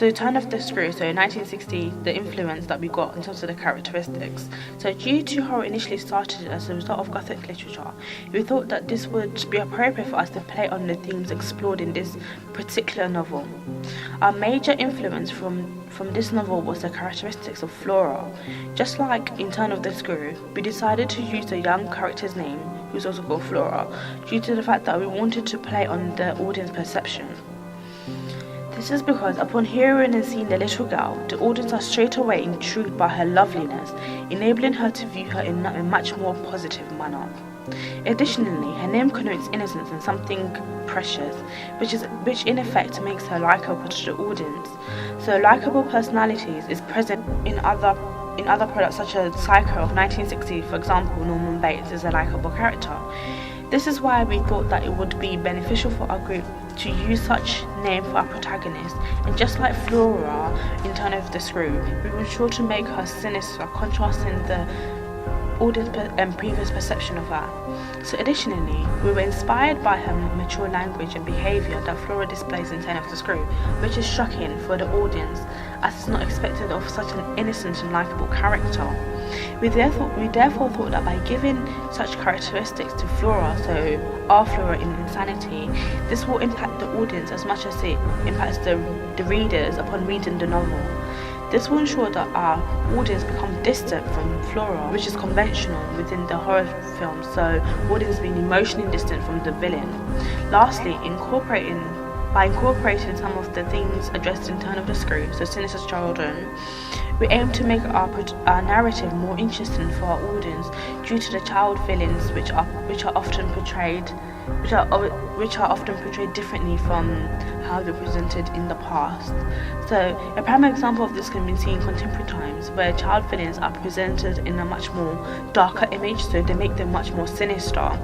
So Turn of the Screw, so in 1960, the influence that we got in terms of the characteristics. So due to how it initially started as a result of Gothic literature, we thought that this would be appropriate for us to play on the themes explored in this particular novel. Our major influence from this novel was the characteristics of Flora. Just like in Turn of the Screw, we decided to use the young character's name, who's also called Flora, due to the fact that we wanted to play on the audience perception. This is because upon hearing and seeing the little girl, the audience are straight away intrigued by her loveliness, enabling her to view her in a much more positive manner. Additionally, her name connotes innocence and something precious, which in effect makes her likable to the audience. So likable personalities is present in other products such as Psycho of 1960, for example. Norman Bates is a likable character. This is why we thought that it would be beneficial for our group to use such name for our protagonist, and just like Flora in Turn of the Screw, we were sure to make her sinister, contrasting the audience and previous perception of her. So additionally, we were inspired by her mature language and behaviour that Flora displays in Turn of the Screw, which is shocking for the audience as it's not expected of such an innocent and likeable character. We therefore thought that by giving such characteristics to Flora, so our Flora in Insanity, this will impact the audience as much as it impacts the readers upon reading the novel. This will ensure that our audience become distant from Flora, which is conventional within the horror film, so audience being emotionally distant from the villain. Lastly, by incorporating some of the themes addressed in Turn of the Screw, so sinister children, we aim to make our narrative more interesting for our audience due to the child feelings which are often portrayed differently from how they're presented in the past. So a prime example of this can be seen in contemporary times, where child feelings are presented in a much more darker image, so they make them much more sinister.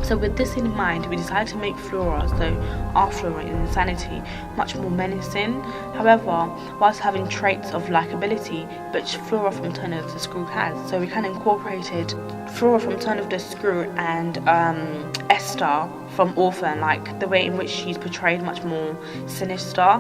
So with this in mind, we decided to make Flora, so our Flora in Insanity, much more menacing, however, whilst having traits of likability, which Flora from Turn of the Screw has. So we kind of incorporated Flora from Turn of the Screw and Esther from Orphan, like the way in which she's portrayed much more sinister.